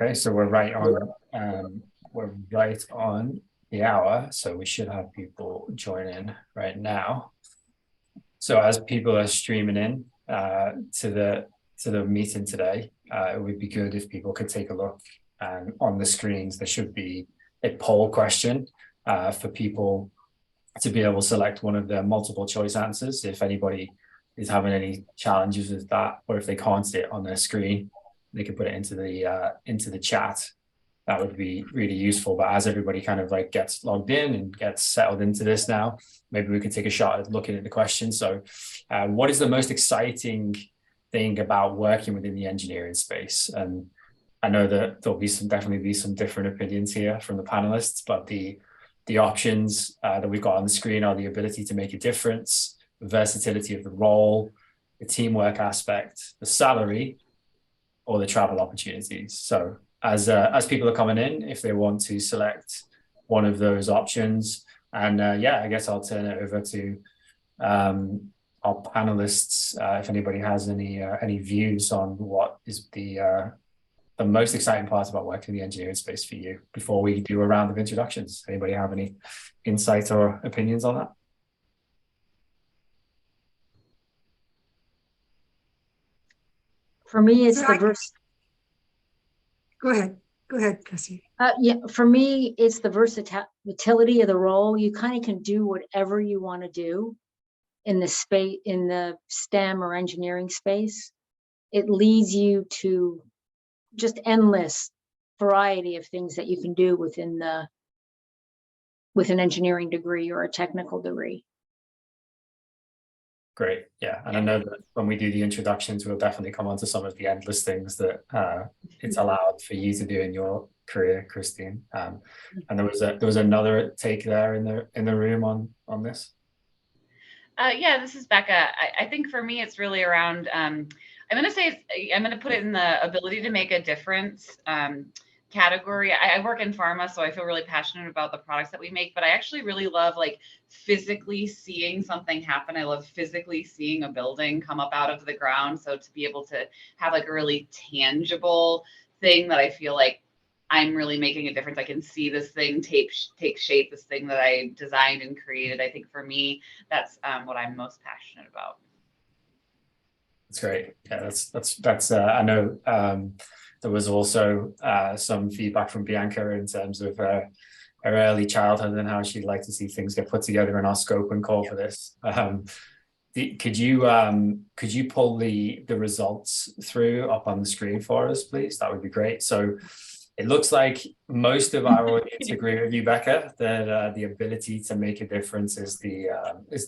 Okay, so we're right on the hour, so we should have people join in right now. So as people are streaming in to the meeting today, it would be good if people could take a look, and on the screens there should be a poll question for people to be able to select one of the multiple choice answers if anybody is having any challenges with that, or if they can't see it on their screen, they can put it into the chat. That would be really useful. But as everybody kind of like gets logged in and gets settled into this now, maybe we could take a shot at looking at the question. So what is the most exciting thing about working within the engineering space? And I know that there'll be definitely be some different opinions here from the panelists, but the options that we've got on the screen are the ability to make a difference, the versatility of the role, the teamwork aspect, the salary, or the travel opportunities. So as people are coming in, if they want to select one of those options, and yeah, I guess I'll turn it over to our panelists if anybody has any views on what is the most exciting part about working in the engineering space for you before we do a round of introductions. Anybody have any insight or opinions on that? For me, it's the Go ahead, Cassie. yeah, for me, it's the versatility of the role. You kind of can do whatever you want to do in the space, in the STEM or engineering space. It leads you to just endless variety of things that you can do with an engineering degree or a technical degree. Great, yeah, and I know that when we do the introductions, we'll definitely come on to some of the endless things that it's allowed for you to do in your career, Christine. And there was another take there in the room on this. Yeah, this is Becca. I think for me, it's really around. I'm going to put it in the ability to make a difference category. I work in pharma, so I feel really passionate about the products that we make, but I actually really love like physically seeing something happen. I love physically seeing a building come up out of the ground. So to be able to have like a really tangible thing that I feel like I'm really making a difference. I can see this thing take shape, this thing that I designed and created. I think for me, that's what I'm most passionate about. That's great. Yeah, that's I know there was also some feedback from Bianca in terms of her early childhood and how she'd like to see things get put together in our scope and call for this. Could you pull the results through up on the screen for us, please? That would be great. So it looks like most of our audience agree with you, Becca, that the ability to make a difference is the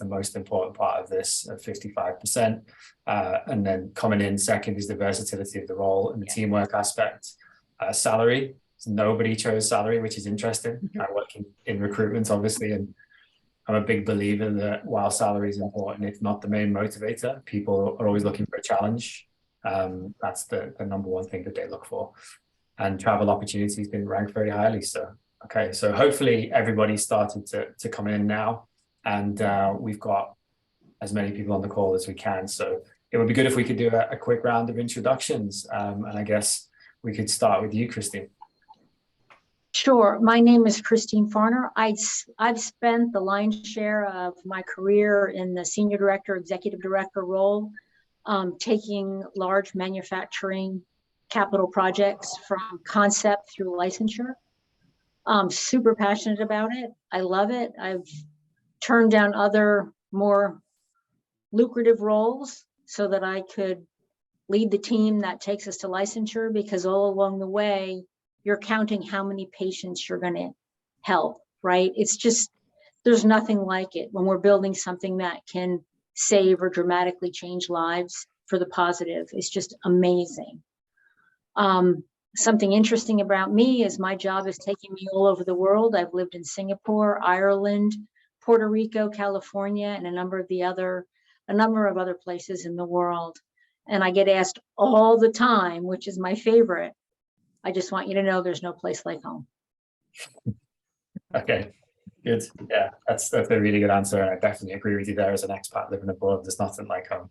most important part of this, 55%. And then coming in second is the versatility of the role and the teamwork aspect. Salary, nobody chose salary, which is interesting. I work in recruitment, obviously, and I'm a big believer that while salary is important, it's not the main motivator. People are always looking for a challenge. That's the number one thing that they look for. And travel opportunities has been ranked very highly. So, okay, so hopefully everybody's started to come in now, and we've got as many people on the call as we can. So it would be good if we could do a quick round of introductions. And I guess we could start with you, Christine. Sure. My name is Christine Farner. I've spent the lion's share of my career in the senior director, executive director role, taking large manufacturing capital projects from concept through licensure. I'm super passionate about it. I love it. I've turned down other more lucrative roles so that I could lead the team that takes us to licensure, because all along the way, you're counting how many patients you're going to help, right? It's just, there's nothing like it when we're building something that can save or dramatically change lives for the positive. It's just amazing. Something interesting about me is my job is taking me all over the world. I've lived in Singapore, Ireland, Puerto Rico, California, and a number of other places in the world. And I get asked all the time, which is my favorite, I just want you to know there's no place like home. Okay, Good. Yeah, that's a really good answer, and I definitely agree with you there. As an expat living abroad, there's nothing like home.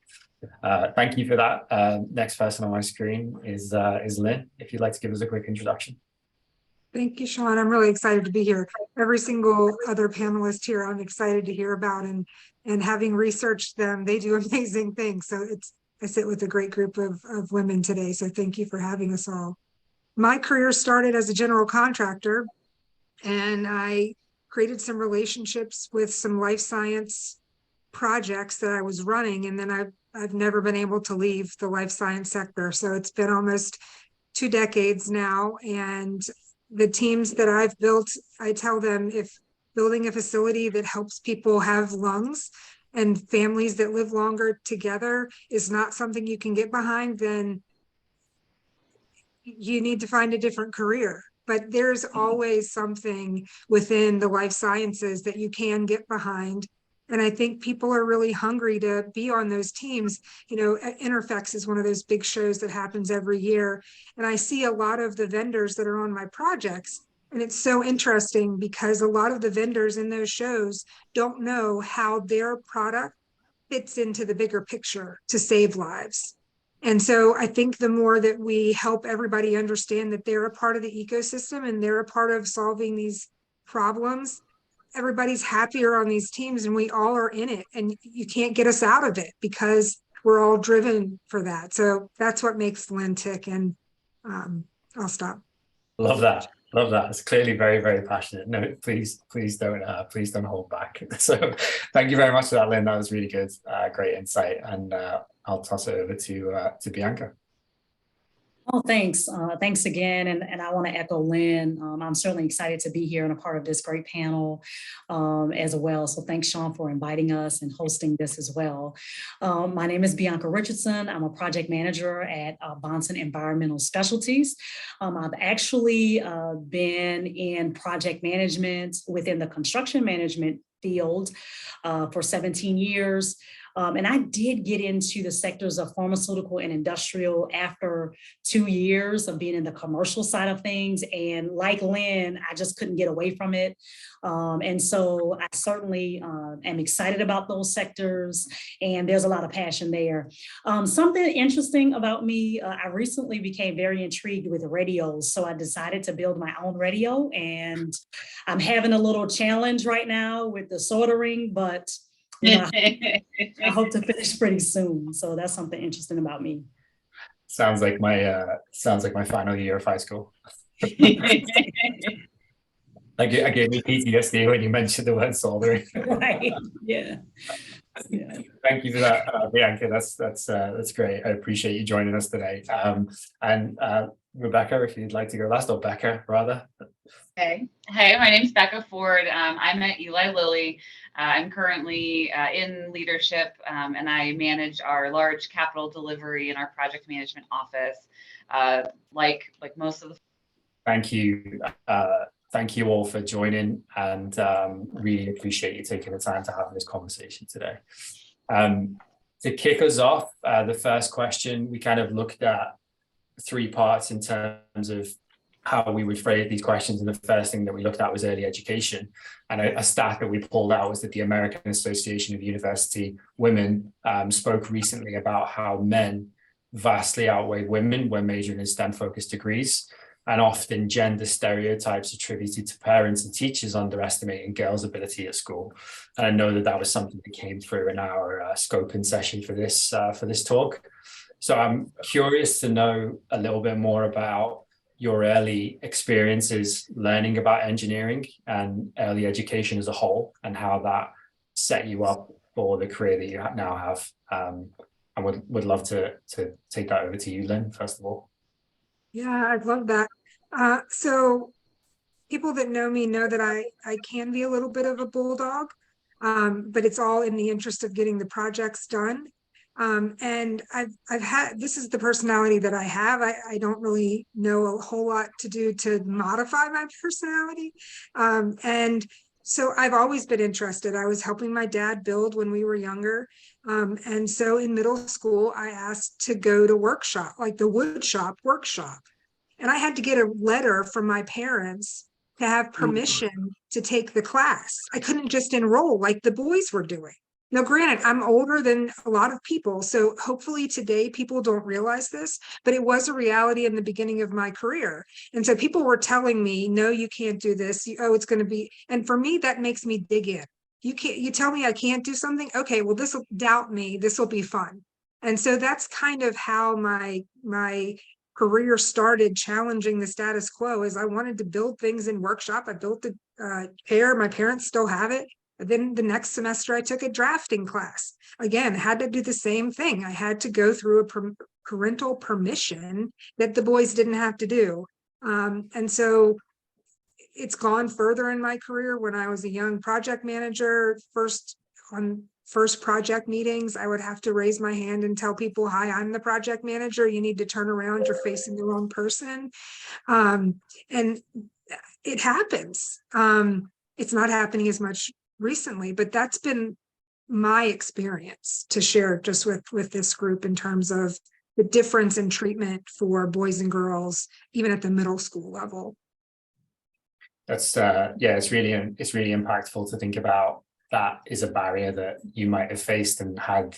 Thank you for that. Next person on my screen is Lynn. If you'd like to give us a quick introduction. Thank you, Sean. I'm really excited to be here. Every single other panelist here, I'm excited to hear about, and having researched them, they do amazing things. So I sit with a great group of women today. So thank you for having us all. My career started as a general contractor, and I created some relationships with some life science projects that I was running. And then I've never been able to leave the life science sector. So it's been almost 2 decades now. And the teams that I've built, I tell them, if building a facility that helps people have lungs and families that live longer together is not something you can get behind, then you need to find a different career. But there's always something within the life sciences that you can get behind. And I think people are really hungry to be on those teams. You know, Interfex is one of those big shows that happens every year. And I see a lot of the vendors that are on my projects. And it's so interesting because a lot of the vendors in those shows don't know how their product fits into the bigger picture to save lives. And so I think the more that we help everybody understand that they're a part of the ecosystem and they're a part of solving these problems, everybody's happier on these teams and we all are in it. And you can't get us out of it because we're all driven for that. So that's what makes Lynn tick. And I'll stop. Love that. Love that. It's clearly very, very passionate. No, please don't hold back. So thank you very much for that, Lynn. That was really good. Great insight. And I'll toss it over to Bianca. Oh, thanks. Thanks again. And I want to echo Lynn. I'm certainly excited to be here and a part of this great panel as well. So thanks, Sean, for inviting us and hosting this as well. My name is Bianca Richardson. I'm a project manager at Bonson Environmental Specialties. I've actually been in project management within the construction management field for 17 years. And I did get into the sectors of pharmaceutical and industrial after 2 years of being in the commercial side of things. And like Lynn, I just couldn't get away from it. And so I certainly am excited about those sectors, and there's a lot of passion there. Something interesting about me, I recently became very intrigued with radios. So I decided to build my own radio, and I'm having a little challenge right now with the soldering, but you know, I hope to finish pretty soon. So that's something interesting about me. Sounds like my final year of high school. I gave me PTSD when you mentioned the word soldering. Right. Yeah. Thank you for that, Bianca. That's great. I appreciate you joining us today. And Rebecca, if you'd like to go last, or Becca rather. Hey, my name's Becca Ford. I'm at Eli Lilly. I'm currently in leadership, and I manage our large capital delivery in our project management office. Like most of the. Thank you. Thank you all for joining, and really appreciate you taking the time to have this conversation today. To kick us off, the first question, we kind of looked at 3 parts in terms of how we would phrase these questions. And the first thing that we looked at was early education. And a stat that we pulled out was that the American Association of University Women spoke recently about how men vastly outweigh women when majoring in STEM-focused degrees. And often gender stereotypes attributed to parents and teachers underestimating girls' ability at school. And I know that was something that came through in our scoping session for this talk. So I'm curious to know a little bit more about your early experiences learning about engineering and early education as a whole, and how that set you up for the career that you now have. I would love to take that over to you, Lynn, first of all. Yeah, I'd love that. So people that know me know that I can be a little bit of a bulldog, but it's all in the interest of getting the projects done. And I've had, this is the personality that I have. I don't really know a whole lot to do to modify my personality. And so I've always been interested. I was helping my dad build when we were younger. And so in middle school, I asked to go to workshop, like the wood shop workshop. And I had to get a letter from my parents to have permission to take the class. I couldn't just enroll like the boys were doing. Now, granted, I'm older than a lot of people, so hopefully today people don't realize this, but it was a reality in the beginning of my career. And so people were telling me, no, you can't do this. Oh, it's going to be, and for me, that makes me dig in. You tell me I can't do something. Okay, well, this will doubt me. This will be fun. And so that's kind of how my career started, challenging the status quo. Is I wanted to build things in workshop. I built the chair. My parents still have it. Then the next semester, I took a drafting class. Again, had to do the same thing. I had to go through a parental permission that the boys didn't have to do. And so it's gone further in my career. When I was a young project manager, first project meetings, I would have to raise my hand and tell people, hi, I'm the project manager. You need to turn around. You're facing the wrong person. And it happens. It's not happening as much recently, but that's been my experience to share just with this group in terms of the difference in treatment for boys and girls, even at the middle school level. That's it's really impactful to think about. That is a barrier that you might have faced, and had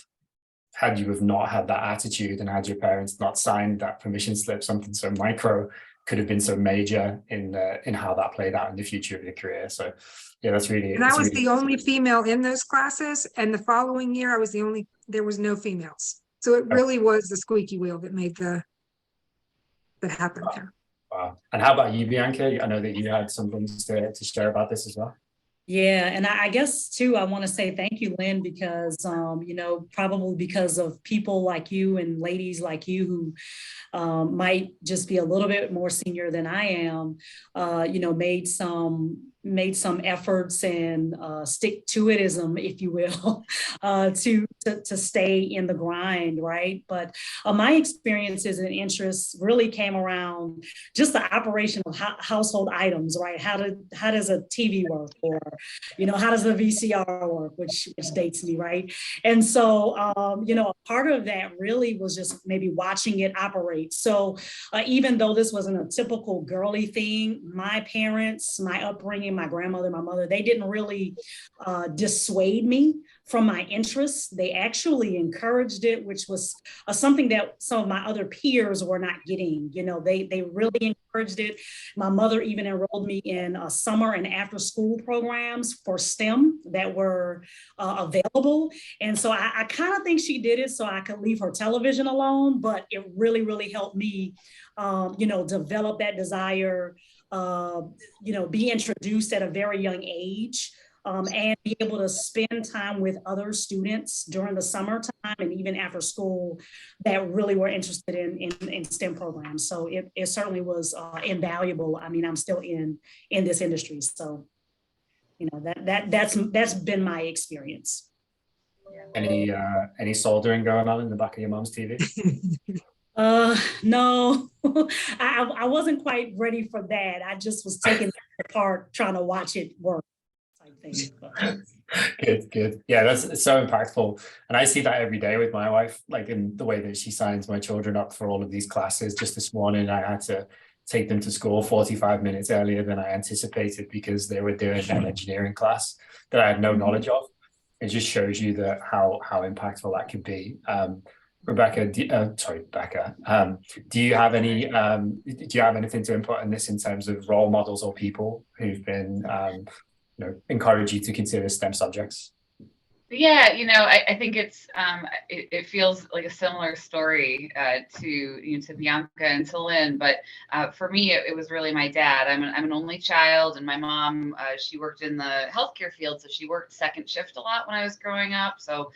you have not had that attitude, and had your parents not signed that permission slip, something so micro could have been so major in how that played out in the future of your career. So yeah, that's really. And I was the only female in those classes, and the following year I was there was no females. So it really was the squeaky wheel that made that happen there. Wow. And how about you, Bianca? I know that you had some things to share about this as well. Yeah, and I guess too, I want to say thank you, Lynn, because probably because of people like you and ladies like you who might just be a little bit more senior than I am, made some efforts and stick to itism, if you will, to stay in the grind, right? But my experiences and interests really came around just the operation of household items, right? How does a TV work, or how does the VCR work, which dates me, right? And so a part of that really was just maybe watching it operate. So even though this wasn't a typical girly thing, my parents, my upbringing, my grandmother, my mother, they didn't really dissuade me from my interests. They actually encouraged it, which was something that some of my other peers were not getting. They really encouraged it. My mother even enrolled me in summer and after school programs for STEM that were available. And so I kind of think she did it so I could leave her television alone, but it really, really helped me, develop that desire, be introduced at a very young age, and be able to spend time with other students during the summertime and even after school that really were interested in STEM programs. So it certainly was invaluable. I mean, I'm still in this industry. So, that's been my experience. Any soldering going on in the back of your mom's TV? No, I wasn't quite ready for that. I just was taking it apart, trying to watch it work. Good. Yeah, it's so impactful. And I see that every day with my wife, like in the way that she signs my children up for all of these classes. Just this morning, I had to take them to school 45 minutes earlier than I anticipated because they were doing an engineering class that I had no knowledge of. It just shows you that how impactful that can be. Becca, do you have anything to input on this in terms of role models or people who've been encourage you to consider STEM subjects? Yeah, I think it feels like a similar story to Bianca and to Lynn, but for me it was really my dad. I'm an only child, and my mom she worked in the healthcare field, so she worked second shift a lot when I was growing up. So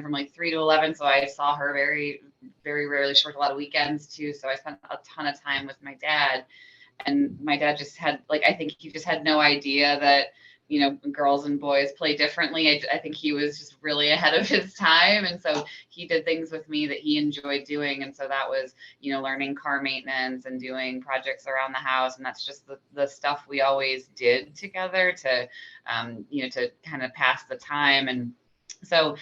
from like 3 to 11, so I saw her very, very rarely. She worked a lot of weekends too, so I spent a ton of time with my dad. And my dad just had I think he just had no idea that girls and boys play differently. I think he was just really ahead of his time. And so he did things with me that he enjoyed doing. And so that was, learning car maintenance and doing projects around the house. And that's just the stuff we always did together to kind of pass the time. And So,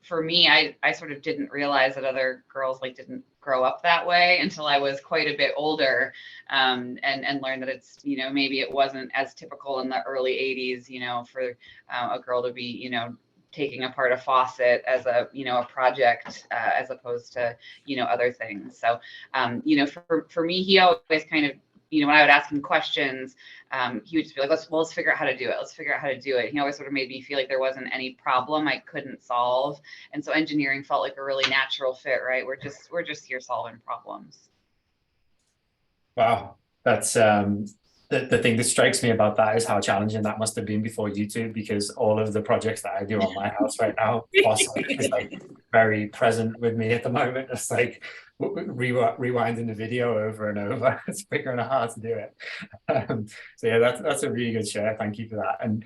for me, I sort of didn't realize that other girls like didn't grow up that way until I was quite a bit older, and learned that it's, maybe it wasn't as typical in the early 80s, for a girl to be, taking apart a faucet as a, a project, as opposed to, other things. So, for me, he always kind of, when I would ask him questions, he would just be like, let's figure out how to do it. Let's figure out how to do it. He always sort of made me feel like there wasn't any problem I couldn't solve. And so engineering felt like a really natural fit, right? We're just here solving problems. Wow. That's the thing that strikes me about that is how challenging that must have been before YouTube, because all of the projects that I do on my house right now, faucet is like very present with me at the moment. It's like rewinding the video over and over. It's figuring out how to do it. So yeah, that's a really good share. Thank you for that. And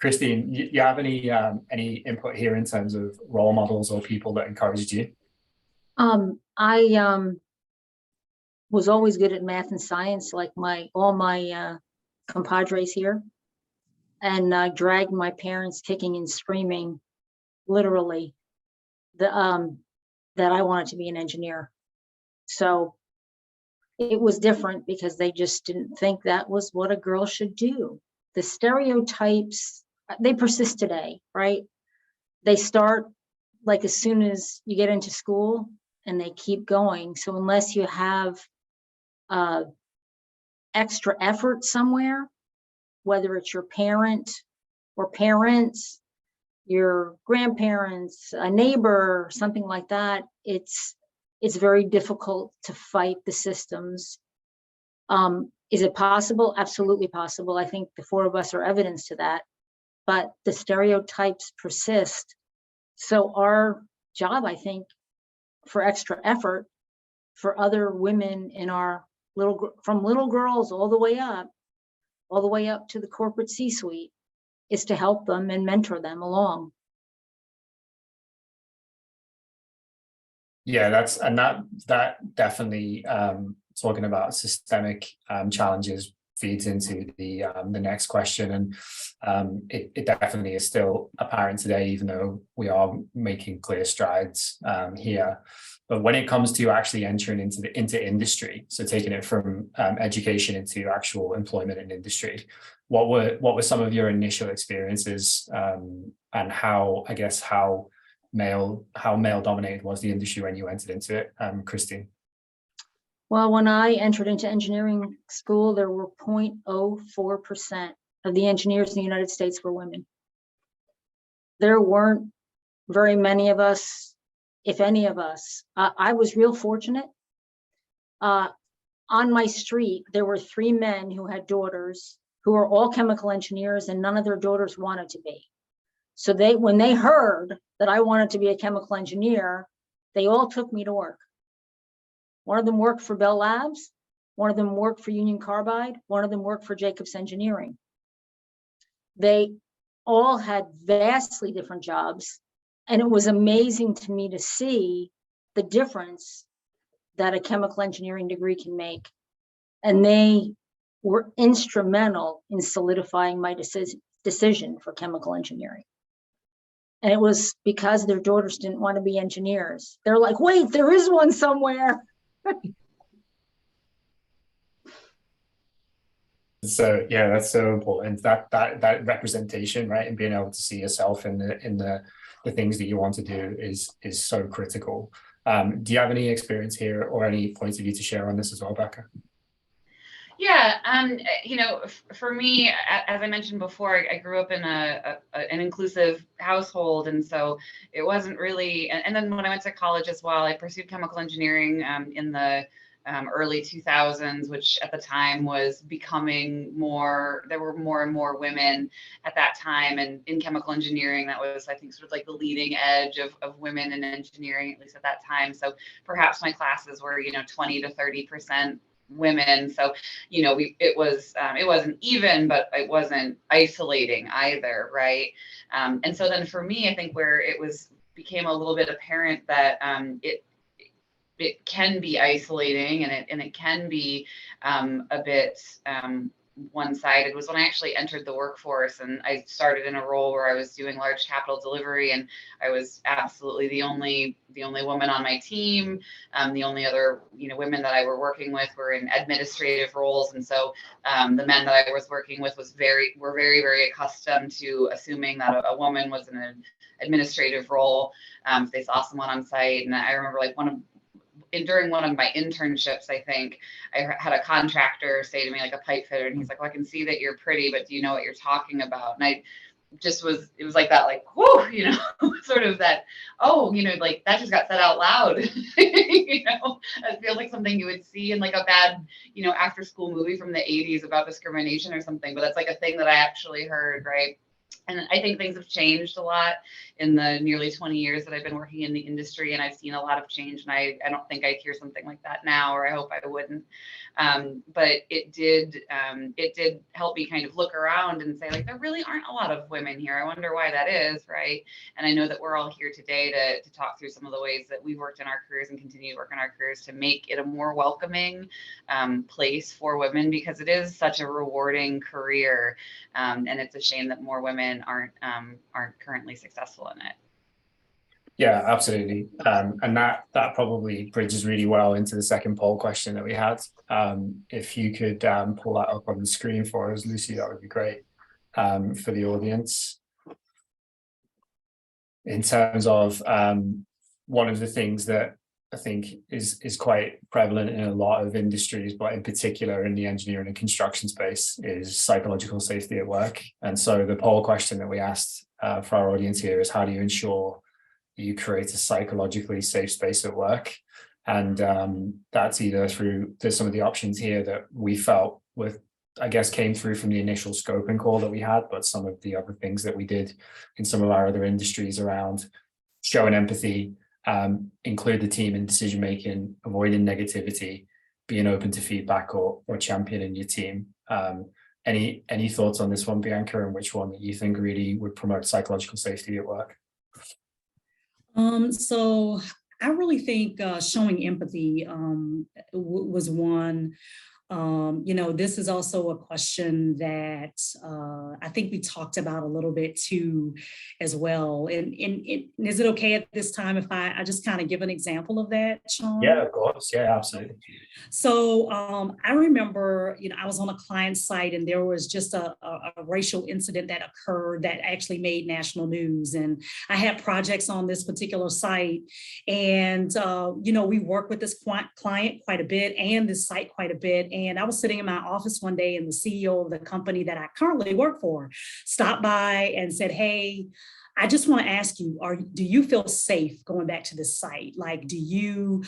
Christine, you have any input here in terms of role models or people that encouraged you? I was always good at math and science, like all my compadres here, and dragged my parents kicking and screaming, literally, that I wanted to be an engineer. So it was different because they just didn't think that was what a girl should do. The stereotypes, they persist today, right? They start like as soon as you get into school, and they keep going. So unless you have extra effort somewhere, whether it's your parent or parents, your grandparents, a neighbor, something like that, it's very difficult to fight the systems. Is it possible? Absolutely possible. I think the four of us are evidence to that, but the stereotypes persist. So our job, I think, for extra effort for other women in our from little girls all the way up to the corporate C-suite, is to help them and mentor them along. Yeah, that definitely, talking about systemic challenges feeds into the next question, and it definitely is still apparent today, even though we are making clear strides here. But when it comes to actually entering into industry, so taking it from education into actual employment in industry, what were some of your initial experiences, and how male dominated was the industry when you entered into it, Christine? Well, when I entered into engineering school, there were 0.04% of the engineers in the United States were women. There weren't very many of us, if any of us. I was real fortunate. On my street, there were 3 men who had daughters who were all chemical engineers, and none of their daughters wanted to be. So when they heard that I wanted to be a chemical engineer, they all took me to work. One of them worked for Bell Labs, one of them worked for Union Carbide, one of them worked for Jacobs Engineering. They all had vastly different jobs, and it was amazing to me to see the difference that a chemical engineering degree can make. And they were instrumental in solidifying my decision for chemical engineering. And it was because their daughters didn't want to be engineers. They're like, wait, there is one somewhere. So yeah, that's so important. That representation, right, and being able to see yourself in the things that you want to do is so critical. Do you have any experience here or any points of view to share on this as well, Becca? Yeah, for me, as I mentioned before, I grew up in an inclusive household, and so it wasn't really. And then when I went to college as well, I pursued chemical engineering in the early 2000s, which at the time was becoming more. There were more and more women at that time, and in chemical engineering, that was, I think, sort of like the leading edge of women in engineering, at least at that time. So perhaps my classes were 20 to 30% women. So, it wasn't even, but it wasn't isolating either, right? And so then for me, I think where it became a little bit apparent that it can be isolating, and it can be a bit one-sided was when I actually entered the workforce, and I started in a role where I was doing large capital delivery, and I was absolutely the only woman on my team. The only other women that I were working with were in administrative roles, and so the men that I was working with were very, very accustomed to assuming that a woman was in an administrative role. If they saw someone on site, and I remember like during one of my internships, I think I had a contractor say to me, like a pipe fitter, and he's like, well, I can see that you're pretty, but do you know what you're talking about? And it was like that, like, whoo, sort of that, oh, like that just got said out loud. It feels like something you would see in like a bad, after school movie from the 80s about discrimination or something, but that's like a thing that I actually heard, right? And I think things have changed a lot in the nearly 20 years that I've been working in the industry, and I've seen a lot of change, and I don't think I'd hear something like that now, or I hope I wouldn't. But it did help me kind of look around and say, like, there really aren't a lot of women here. I wonder why that is, right? And I know that we're all here today to talk through some of the ways that we've worked in our careers and continue to work in our careers to make it a more welcoming place for women, because it is such a rewarding career, and it's a shame that more women aren't currently successful in it. Yeah, absolutely. And that probably bridges really well into the second poll question that we had. If you could pull that up on the screen for us, Lucy, that would be great for the audience. In terms of one of the things that I think is quite prevalent in a lot of industries, but in particular in the engineering and construction space, is psychological safety at work. And so the poll question that we asked for our audience here is, how do you ensure you create a psychologically safe space at work? And that's either through, there's some of the options here that we felt I guess came through from the initial scoping call that we had, but some of the other things that we did in some of our other industries around showing empathy, include the team in decision making, avoiding negativity, being open to feedback, or championing your team. Any thoughts on this one, Bianca, and which one that you think really would promote psychological safety at work? So I really think showing empathy was one. This is also a question that I think we talked about a little bit too as well. And is it okay at this time if I just kind of give an example of that, Sean? Yeah, of course. Yeah, absolutely. So I remember, I was on a client site, and there was just a racial incident that occurred that actually made national news. And I had projects on this particular site, and, we work with this client quite a bit and this site quite a bit. And I was sitting in my office one day, and the CEO of the company that I currently work for stopped by and said, hey, I just want to ask you, do you feel safe going back to this site? Like, do you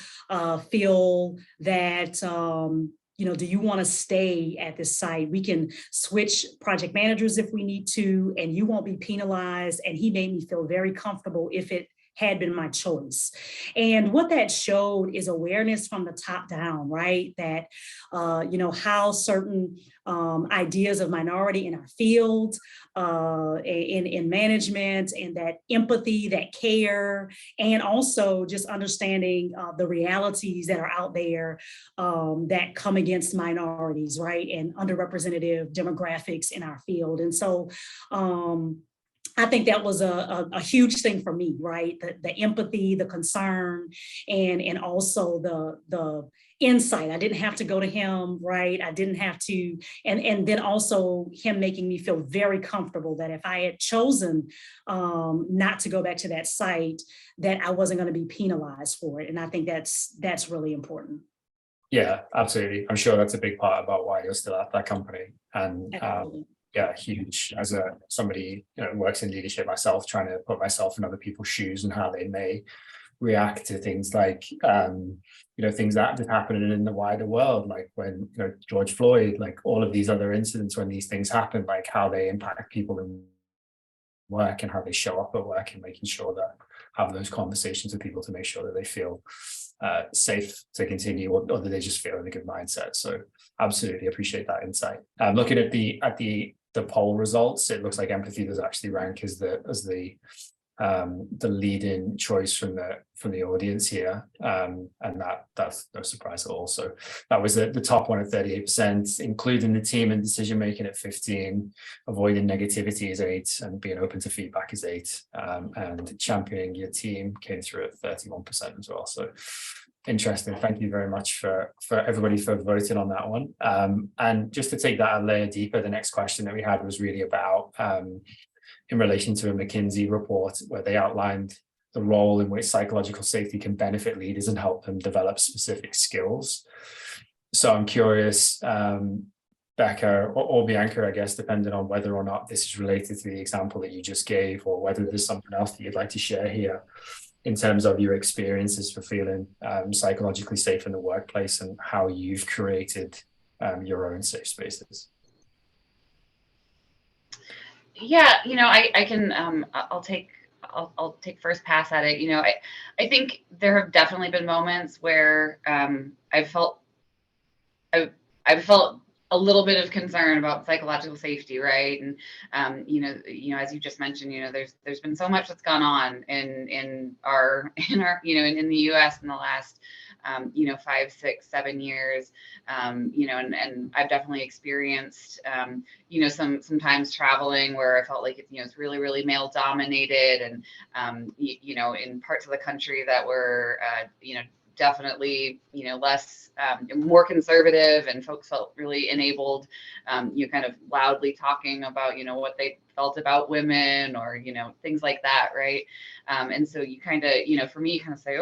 feel that, do you want to stay at this site? We can switch project managers if we need to, and you won't be penalized. And he made me feel very comfortable if it had been my choice. And what that showed is awareness from the top down, right? That, how certain ideas of minority in our field, in management, and that empathy, that care, and also just understanding the realities that are out there that come against minorities, right? And underrepresented demographics in our field. And so, I think that was a huge thing for me, right? The empathy, the concern, and also the insight. I didn't have to go to him, right? I didn't have to, and then also him making me feel very comfortable that if I had chosen not to go back to that site, that I wasn't going to be penalized for it. And I think that's really important. Yeah, absolutely. I'm sure that's a big part about why you're still at that company. And yeah, huge. As somebody works in leadership myself, trying to put myself in other people's shoes and how they may react to things like things that have happened in the wider world, like when George Floyd, like all of these other incidents, when these things happen, like how they impact people in work and how they show up at work, and making sure that have those conversations with people to make sure that they feel safe to continue, or that they just feel in a good mindset. So absolutely appreciate that insight. Looking at the poll results, it looks like empathy does actually rank as the the leading choice from the audience here, and that's no surprise at all. So that was the top one at 38%, including the team and decision making at 15, avoiding negativity is 8, and being open to feedback is 8, and championing your team came through at 31% as well. So interesting. Thank you very much for everybody for voting on that one. And just to take that a layer deeper, the next question that we had was really about in relation to a McKinsey report where they outlined the role in which psychological safety can benefit leaders and help them develop specific skills. So I'm curious, Becca or Bianca, I guess, depending on whether or not this is related to the example that you just gave, or whether there's something else that you'd like to share here in terms of your experiences for feeling psychologically safe in the workplace and how you've created your own safe spaces. Yeah, I can, I'll take first pass at it. I think there have definitely been moments where I've felt a little bit of concern about psychological safety, right? And as you just mentioned, there's been so much that's gone on in our in the U.S. in the last 5, 6, 7 years, and I've definitely experienced, sometimes traveling where I felt like it's really, really male dominated, and in parts of the country that were, definitely, less, more conservative, and folks felt really enabled, kind of loudly talking about, what they felt about women, or, things like that, right? And so you kind of, for me, kind of say,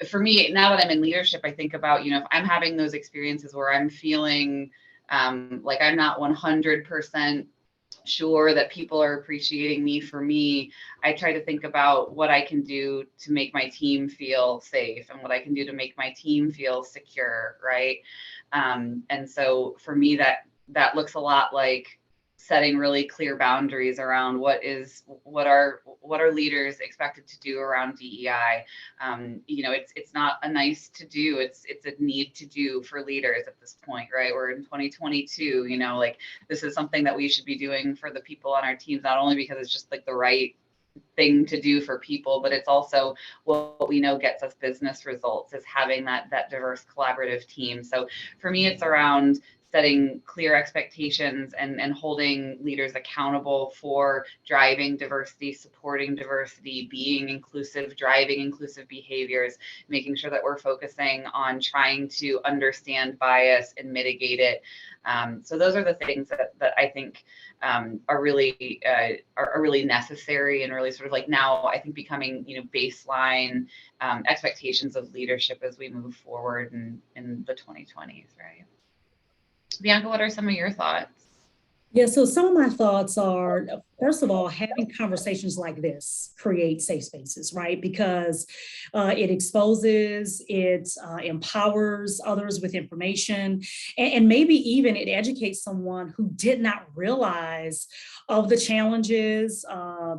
for me, now that I'm in leadership, I think about, if I'm having those experiences where I'm feeling like I'm not 100% sure that people are appreciating me for me, I try to think about what I can do to make my team feel safe, and what I can do to make my team feel secure, right? And so for me, that looks a lot like setting really clear boundaries around what are leaders expected to do around DEI. It's not a nice to do, it's a need to do for leaders at this point, right? We're in 2022, this is something that we should be doing for the people on our teams, not only because it's just like the right thing to do for people, but it's also what we know gets us business results, is having that diverse collaborative team. So for me, it's around setting clear expectations and holding leaders accountable for driving diversity, supporting diversity, being inclusive, driving inclusive behaviors, making sure that we're focusing on trying to understand bias and mitigate it. So those are the things that I think are really necessary, and really sort of like now I think becoming baseline expectations of leadership as we move forward in the 2020s, right? Bianca, what are some of your thoughts? Yeah, so some of my thoughts are, first of all, having conversations like this create safe spaces, right? Because it exposes, it empowers others with information, and maybe even it educates someone who did not realize of the challenges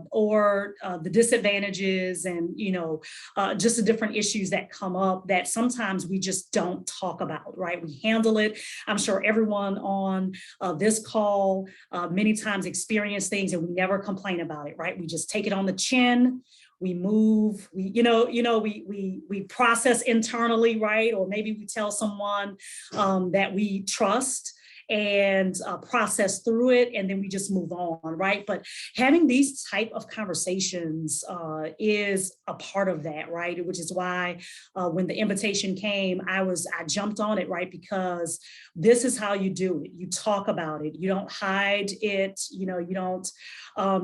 or the disadvantages, and just the different issues that come up that sometimes we just don't talk about, right? We handle it. I'm sure everyone on this call many times experience things and we never complain about it, right? We just take it on the chin. We move, we process internally, right? Or maybe we tell someone that we trust and process through it, and then we just move on, right? But having these type of conversations is a part of that, right? Which is why when the invitation came, I jumped on it, right? Because this is how you do it. You talk about it. You don't hide it. You don't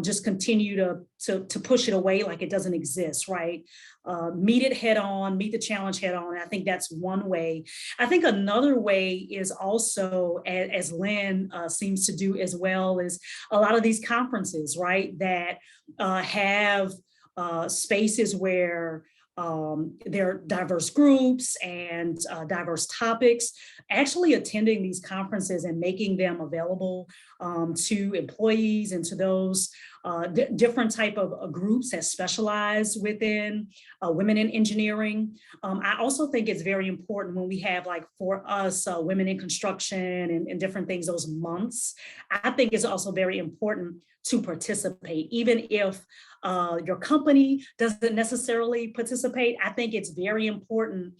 just continue to push it away like it doesn't exist, right? Meet it head on, meet the challenge head on. And I think that's one way. I think another way is also, as Lynn seems to do as well, is a lot of these conferences, right, that have spaces where there are diverse groups and diverse topics. Actually attending these conferences and making them available to employees and to those different type of groups that specialize within women in engineering. I also think it's very important when we have, like, for us, women in construction and different things, those months. I think it's also very important to participate, even if your company doesn't necessarily participate. I think it's very important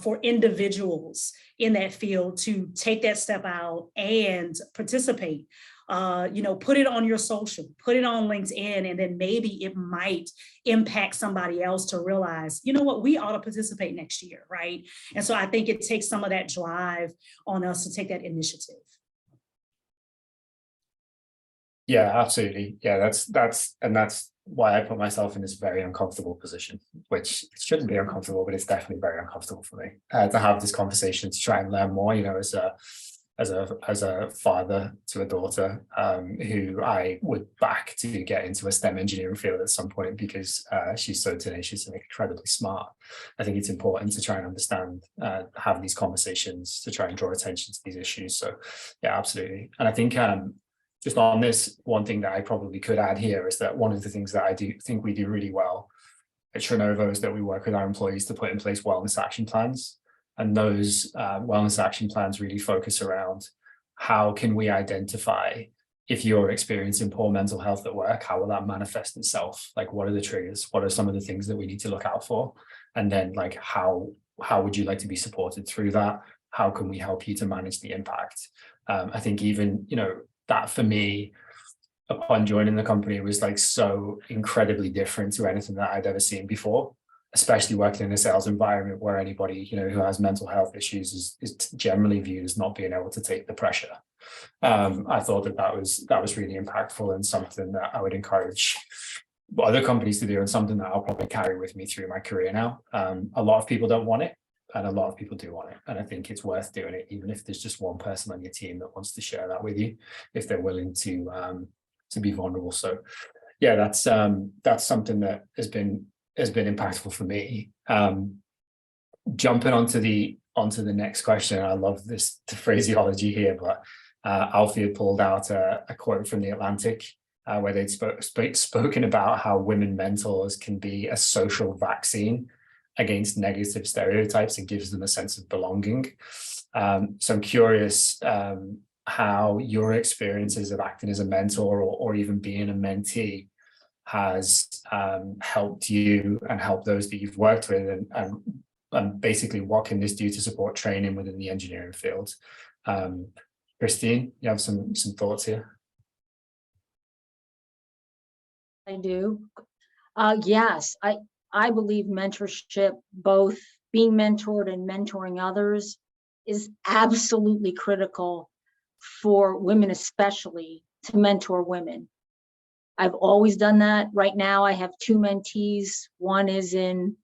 for individuals in that field to take that step out and participate. Put it on your social, put it on LinkedIn, and then maybe it might impact somebody else to realize, you know what, we ought to participate next year, right? And so I think it takes some of that drive on us to take that initiative. Yeah, absolutely. Yeah, that's why I put myself in this very uncomfortable position, which shouldn't be uncomfortable, but it's definitely very uncomfortable for me to have this conversation, to try and learn more. As a father to a daughter who I would back to get into a STEM engineering field at some point, because she's so tenacious and incredibly smart. I think it's important to try and understand, have these conversations to try and draw attention to these issues. So yeah, absolutely. And I think just on this, one thing that I probably could add here is that one of the things that I do think we do really well at Trenovo is that we work with our employees to put in place wellness action plans. And those wellness action plans really focus around how can we identify if you're experiencing poor mental health at work, how will that manifest itself? Like, what are the triggers? What are some of the things that we need to look out for? And then, like, how would you like to be supported through that? How can we help you to manage the impact? I think even, that for me, upon joining the company, was like so incredibly different to anything that I'd ever seen before, especially working in a sales environment where anybody, who has mental health issues is generally viewed as not being able to take the pressure. I thought that was really impactful, and something that I would encourage other companies to do, and something that I'll probably carry with me through my career now. A lot of people don't want it, and a lot of people do want it. And I think it's worth doing it, even if there's just one person on your team that wants to share that with you, if they're willing to be vulnerable. So yeah, that's something that has been impactful for me. Jumping onto the next question. I love the phraseology here, but Alfie had pulled out a quote from The Atlantic where they'd spoken about how women mentors can be a social vaccine against negative stereotypes and gives them a sense of belonging. So I'm curious how your experiences of acting as a mentor or even being a mentee has helped you and helped those that you've worked with, and basically what can this do to support training within the engineering field? Christine, you have some thoughts here? I do. Yes, I believe mentorship, both being mentored and mentoring others, is absolutely critical for women, especially to mentor women. I've always done that. Right now, I have two mentees. One is in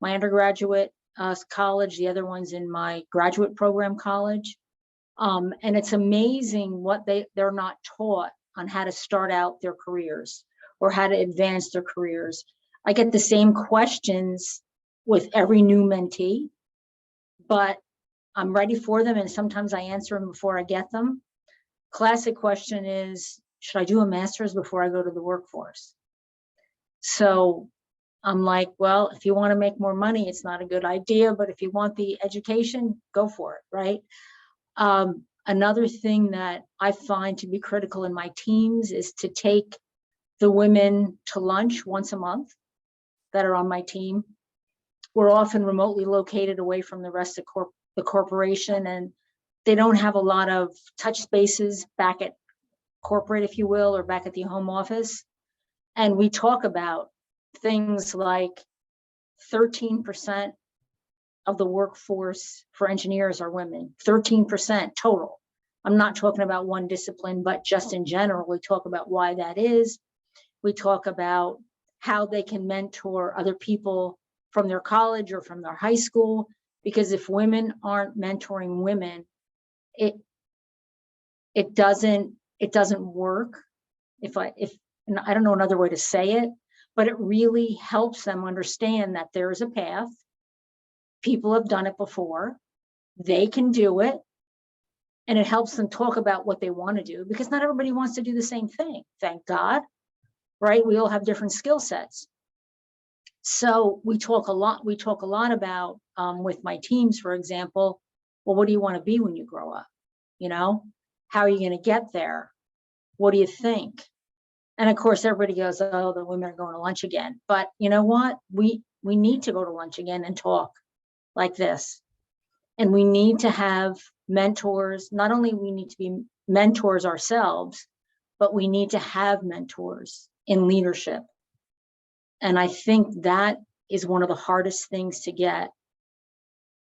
my undergraduate college. The other one's in my graduate program college. And it's amazing what they're not taught on how to start out their careers or how to advance their careers. I get the same questions with every new mentee, but I'm ready for them, and sometimes I answer them before I get them. Classic question is, should I do a master's before I go to the workforce? So I'm like, well, if you want to make more money, it's not a good idea, but if you want the education, go for it, right? Another thing that I find to be critical in my teams is to take the women to lunch once a month that are on my team. We're often remotely located away from the rest of the corporation, and they don't have a lot of touch spaces back at corporate, if you will, or back at the home office. And we talk about things like 13% of the workforce for engineers are women, 13% total. I'm not talking about one discipline, but just in general, we talk about why that is. We talk about how they can mentor other people from their college or from their high school, because if women aren't mentoring women, it doesn't work. And I don't know another way to say it, but it really helps them understand that there is a path. People have done it before. They can do it. And it helps them talk about what they want to do, because not everybody wants to do the same thing. Thank God, right? We all have different skill sets. So we talk a lot about, with my teams, for example, well, what do you want to be when you grow up? You know, how are you going to get there? What do you think? And of course, everybody goes, oh, the women are going to lunch again. But you know what? We need to go to lunch again and talk like this. And we need to have mentors. Not only we need to be mentors ourselves, but we need to have mentors in leadership. And I think that is one of the hardest things to get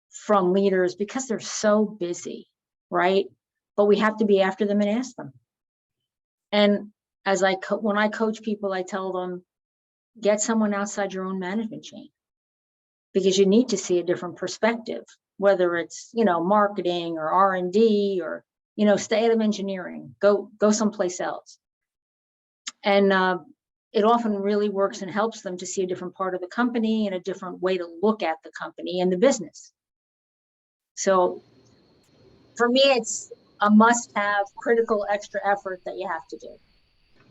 from leaders, because they're so busy, right? But we have to be after them and ask them. And as when I coach people, I tell them, get someone outside your own management chain, because you need to see a different perspective, whether it's, you know, marketing or R&D, or, you know, stay out of engineering, go someplace else. And it often really works and helps them to see a different part of the company and a different way to look at the company and the business. So for me, it's a must-have, critical extra effort that you have to do.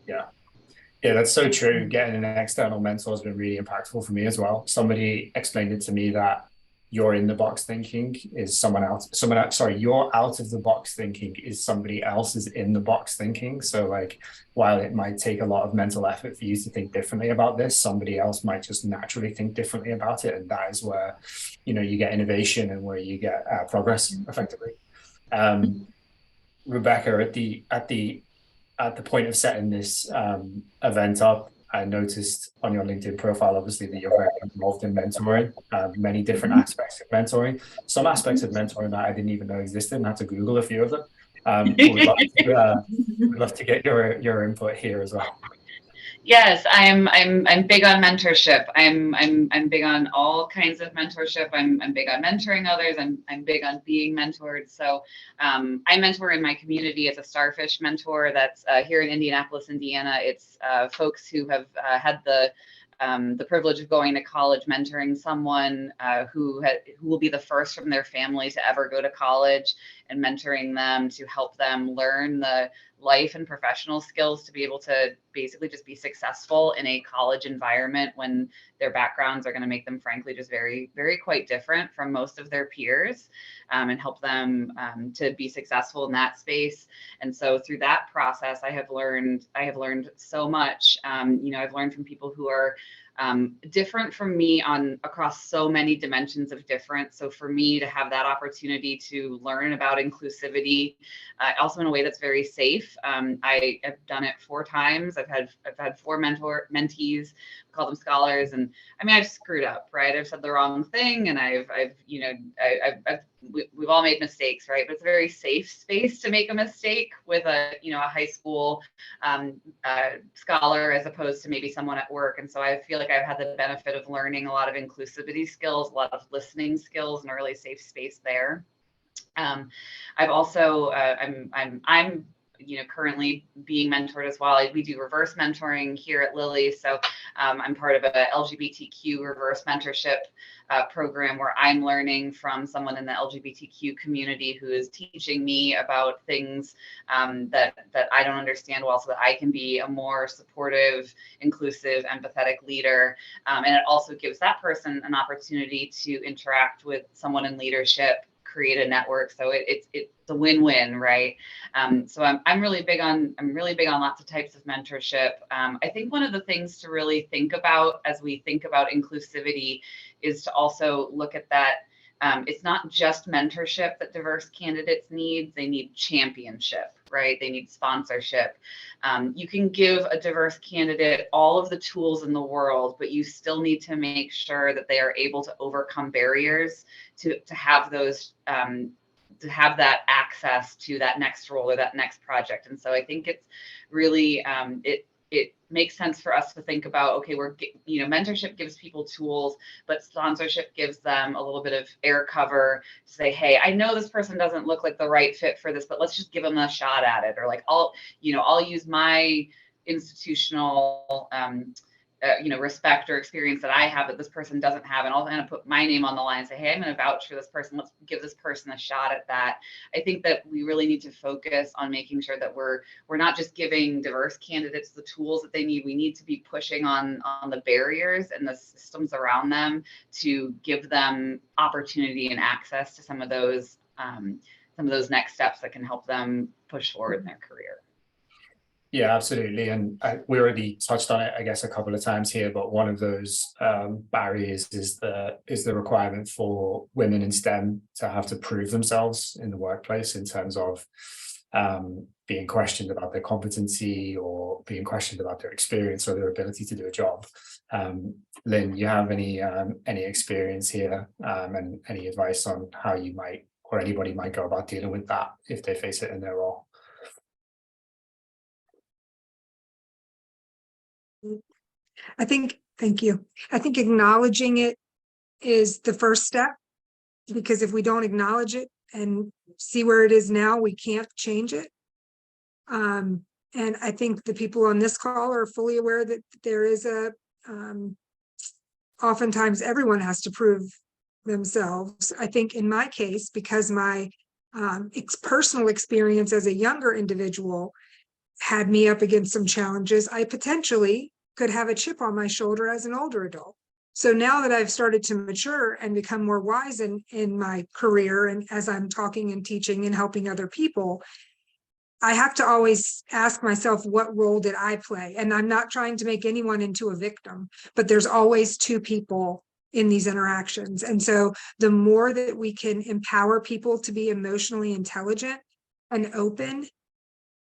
Yeah. Yeah, that's so true. Getting an external mentor has been really impactful for me as well. Somebody explained it to me that your in the box thinking is your out of the box thinking is somebody else's in the box thinking. So like, while it might take a lot of mental effort for you to think differently about this, somebody else might just naturally think differently about it. And that is where, you know, you get innovation and where you get progress effectively. Rebecca, at the point of setting this event up, I noticed on your LinkedIn profile, obviously, that you're very involved in mentoring, many different aspects of mentoring. Some aspects of mentoring that I didn't even know existed, and had to Google a few of them. We'd love to get your input here as well. Yes, I'm big on mentorship. I'm big on all kinds of mentorship. I'm big on mentoring others. I'm big on being mentored. So I mentor in my community as a starfish mentor. That's here in Indianapolis, Indiana. It's folks who have had the privilege of going to college, mentoring someone who will be the first from their family to ever go to college, and mentoring them to help them learn the life and professional skills to be able to basically just be successful in a college environment when their backgrounds are going to make them, frankly, just very, very quite different from most of their peers, and help them to be successful in that space. And so through that process, I have learned so much. You know, I've learned from people who are different from me across so many dimensions of different. So for me to have that opportunity to learn about inclusivity, also in a way that's very safe. I have done it 4 times. I've had 4 mentees, call them scholars, and I mean, I've screwed up, right? I've said the wrong thing, and we've all made mistakes, right? But it's a very safe space to make a mistake with a high school scholar, as opposed to maybe someone at work. And so I feel like I've had the benefit of learning a lot of inclusivity skills, a lot of listening skills, and a really safe space there. I've also I'm currently being mentored as well. We do reverse mentoring here at Lilly. So I'm part of a LGBTQ reverse mentorship program where I'm learning from someone in the LGBTQ community who is teaching me about things that I don't understand well, so that I can be a more supportive, inclusive, empathetic leader. And it also gives that person an opportunity to interact with someone in leadership, create a network. So it's a win-win, right? So I'm really big on lots of types of mentorship. I think one of the things to really think about as we think about inclusivity is to also look at that. It's not just mentorship that diverse candidates need. They need championship, right? They need sponsorship. You can give a diverse candidate all of the tools in the world, but you still need to make sure that they are able to overcome barriers to have those, to have that access to that next role or that next project. And so I think it's really, it makes sense for us to think about, okay, mentorship gives people tools, but sponsorship gives them a little bit of air cover to say, hey, I know this person doesn't look like the right fit for this, but let's just give them a shot at it. Or like, I'll use my institutional respect or experience that I have that this person doesn't have, and I'll kind of put my name on the line and say, hey, I'm going to vouch for this person. Let's give this person a shot at that. I think that we really need to focus on making sure that we're not just giving diverse candidates the tools that they need. We need to be pushing on the barriers and the systems around them to give them opportunity and access to some of those next steps that can help them push forward in their career. Yeah, absolutely. And we already touched on it, I guess, a couple of times here, but one of those barriers is the requirement for women in STEM to have to prove themselves in the workplace in terms of being questioned about their competency or being questioned about their experience or their ability to do a job. Lynn, you have any experience here and any advice on how you might, or anybody might go about dealing with that if they face it in their role? Thank you. I think acknowledging it is the first step, because if we don't acknowledge it and see where it is now, we can't change it. And I think the people on this call are fully aware that there is oftentimes everyone has to prove themselves. I think in my case, because my personal experience as a younger individual had me up against some challenges, I potentially could have a chip on my shoulder as an older adult. So now that I've started to mature and become more wise in my career, and as I'm talking and teaching and helping other people, I have to always ask myself, what role did I play? And I'm not trying to make anyone into a victim, but there's always two people in these interactions. And so the more that we can empower people to be emotionally intelligent and open,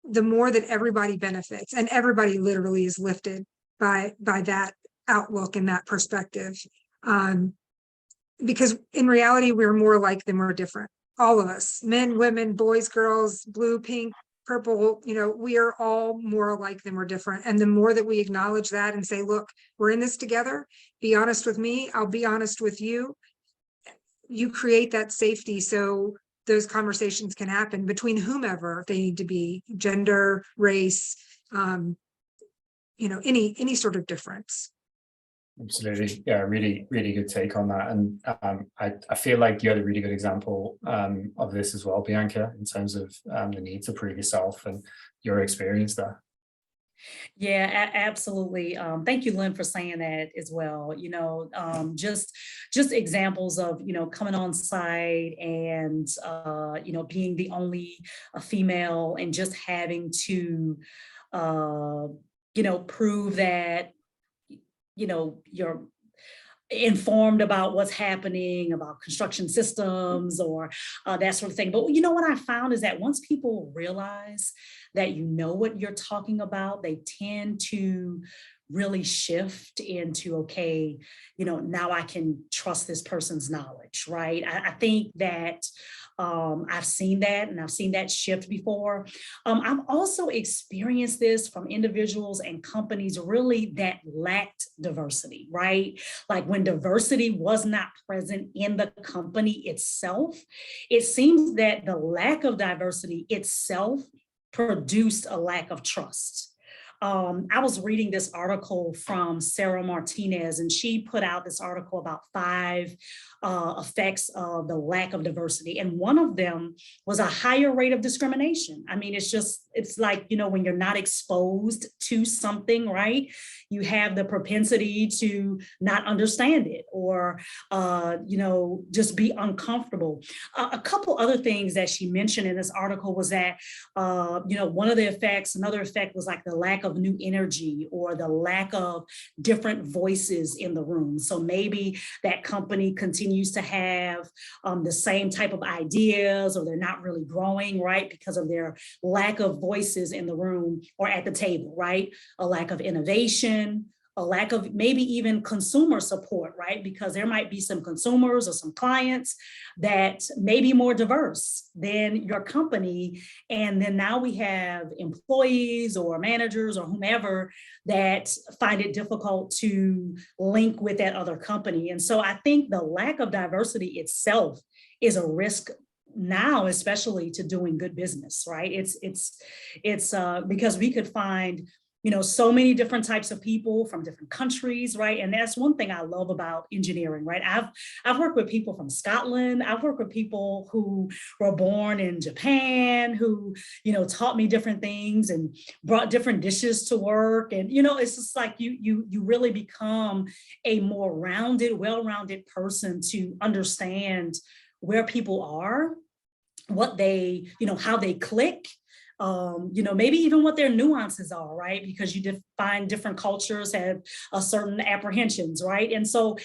the more that everybody benefits, and everybody literally is lifted by that outlook and that perspective. Because in reality, we're more alike than we're different. All of us, men, women, boys, girls, blue, pink, purple, we are all more alike than we're different. And the more that we acknowledge that and say, look, we're in this together, be honest with me, I'll be honest with you, you create that safety so those conversations can happen between whomever they need to be, gender, race, any sort of difference. Absolutely. Yeah, really, really good take on that. And I feel like you had a really good example of this as well, Bianca, in terms of the need to prove yourself and your experience there. Yeah, absolutely. Thank you, Lynn, for saying that as well. Just examples of, coming on site and, being the only female and just having to, prove that, you're informed about what's happening, about construction systems or that sort of thing. But what I found is that once people realize that what you're talking about, they tend to really shift into, okay, now I can trust this person's knowledge, right? I think that I've seen that, and I've seen that shift before. I've also experienced this from individuals and companies really that lacked diversity, right? Like when diversity was not present in the company itself, it seems that the lack of diversity itself produced a lack of trust. I was reading this article from Sarah Martinez, and she put out this article about 5 effects of the lack of diversity. And one of them was a higher rate of discrimination. I mean, it's like, when you're not exposed to something, right? You have the propensity to not understand it or, just be uncomfortable. A couple other things that she mentioned in this article was that, one of the effects, another effect was like the lack of new energy or the lack of different voices in the room. So maybe that company continues to have the same type of ideas, or they're not really growing, right? Because of their lack of voices in the room or at the table, right? A lack of innovation, a lack of maybe even consumer support, right? Because there might be some consumers or some clients that may be more diverse than your company. And then now we have employees or managers or whomever that find it difficult to link with that other company. And so I think the lack of diversity itself is a risk now, especially to doing good business, right? It's because we could find so many different types of people from different countries, right? And that's one thing I love about engineering, right? I've worked with people from Scotland. I've worked with people who were born in Japan, who, taught me different things and brought different dishes to work. And, it's just like you really become a more rounded, well-rounded person to understand where people are, what they, how they click, maybe even what their nuances are, right? Because you find different cultures have a certain apprehensions, right? And so,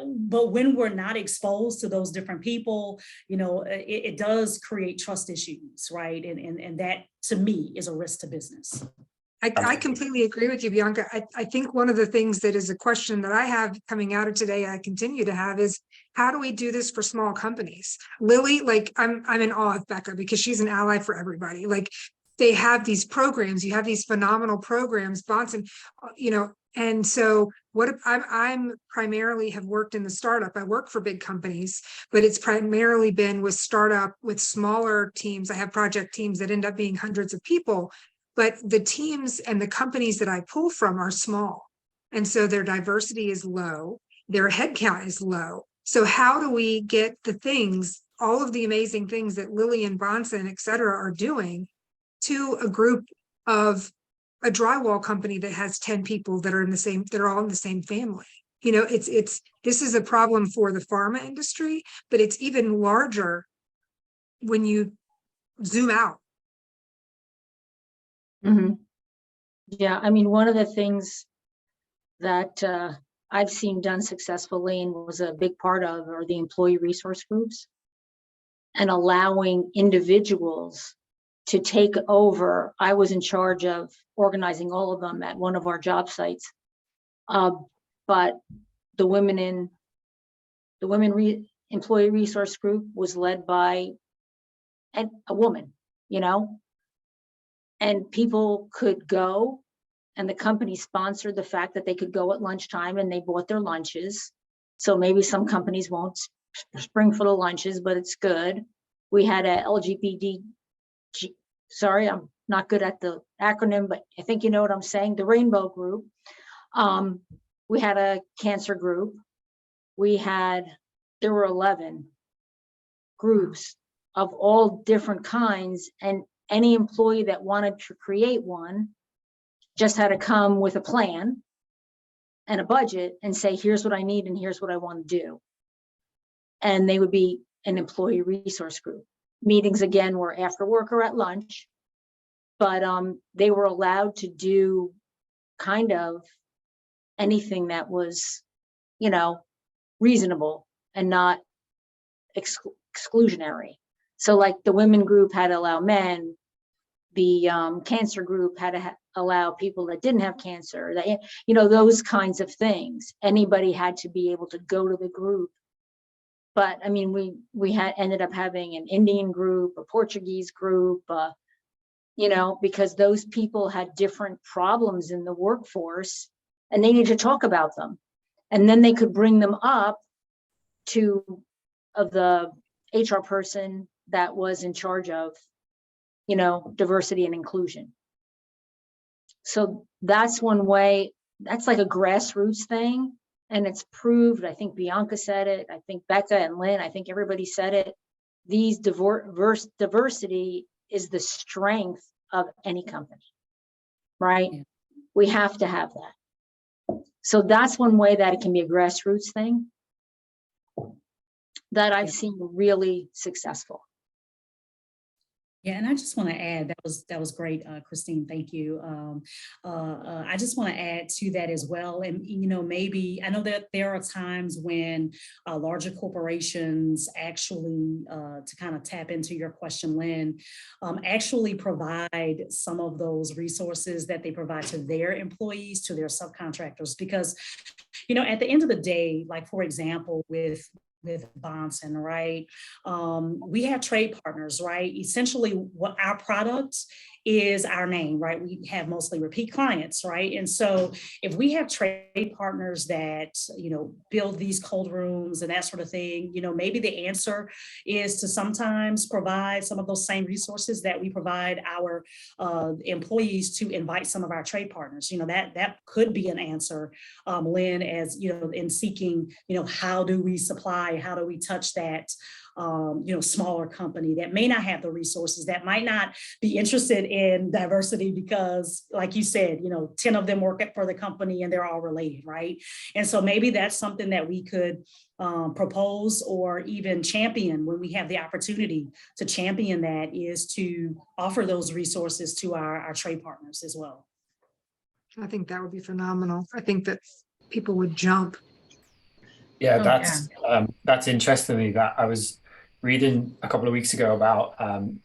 but when we're not exposed to those different people, it does create trust issues, right? And that, to me, is a risk to business. I completely agree with you, Bianca. I think one of the things that is a question that I have coming out of today, I continue to have, is how do we do this for small companies? Lily, like I'm in awe of Becca because she's an ally for everybody. Like they have these programs, you have these phenomenal programs, Bonson, and so what I'm primarily have worked in the startup. I work for big companies, but it's primarily been with startup, with smaller teams. I have project teams that end up being hundreds of people. But the teams and the companies that I pull from are small. And so their diversity is low, their headcount is low. So how do we get the things, all of the amazing things that Lily and Bonson, et cetera, are doing to a group of a drywall company that has 10 people that are they're all in the same family? This is a problem for the pharma industry, but it's even larger when you zoom out. Mm-hmm. Yeah, I mean, one of the things that I've seen done successfully and was a big part of are the employee resource groups, and allowing individuals to take over. I was in charge of organizing all of them at one of our job sites, but the employee resource group was led by a woman, and people could go, and the company sponsored the fact that they could go at lunchtime and they bought their lunches. So maybe some companies won't spring for the lunches, but it's good. We had a LGBT, sorry, I'm not good at the acronym, but I think you know what I'm saying, the rainbow group. We had a cancer group. There were 11 groups of all different kinds, and any employee that wanted to create one just had to come with a plan and a budget and say, here's what I need and here's what I want to do. And they would be an employee resource group. Meetings, again, were after work or at lunch, but they were allowed to do kind of anything that was, reasonable and not exclusionary. So like the women group had to allow men, the cancer group had to allow people that didn't have cancer, those kinds of things. Anybody had to be able to go to the group. But I mean, we ended up having an Indian group, a Portuguese group, because those people had different problems in the workforce and they needed to talk about them. And then they could bring them up to the HR person that was in charge of, diversity and inclusion. So that's one way. That's like a grassroots thing. And it's proved, I think Bianca said it, I think Becca and Lynn, I think everybody said it. Diversity is the strength of any company, right? Yeah. We have to have that. So that's one way that it can be a grassroots thing that I've seen really successful. Yeah, and I just want to add, that was great, Christine, thank you. I just want to add to that as well. And, maybe, I know that there are times when larger corporations actually, to kind of tap into your question, Lynn, actually provide some of those resources that they provide to their employees, to their subcontractors, because, at the end of the day, like, for example, with Bonson, right? We have trade partners, right? Essentially, what our product is our name, right? We have mostly repeat clients, right? And so if we have trade partners that, build these cold rooms and that sort of thing, maybe the answer is to sometimes provide some of those same resources that we provide our employees, to invite some of our trade partners. That could be an answer, Lynn, as in seeking, how do we supply, how do we touch that smaller company that may not have the resources, that might not be interested in diversity because, like you said, 10 of them work for the company and they're all related, right? And so maybe that's something that we could propose or even champion when we have the opportunity to champion, that is to offer those resources to our trade partners as well. I think that would be phenomenal. I think that people would jump. Yeah, that's interesting. That I was reading a couple of weeks ago about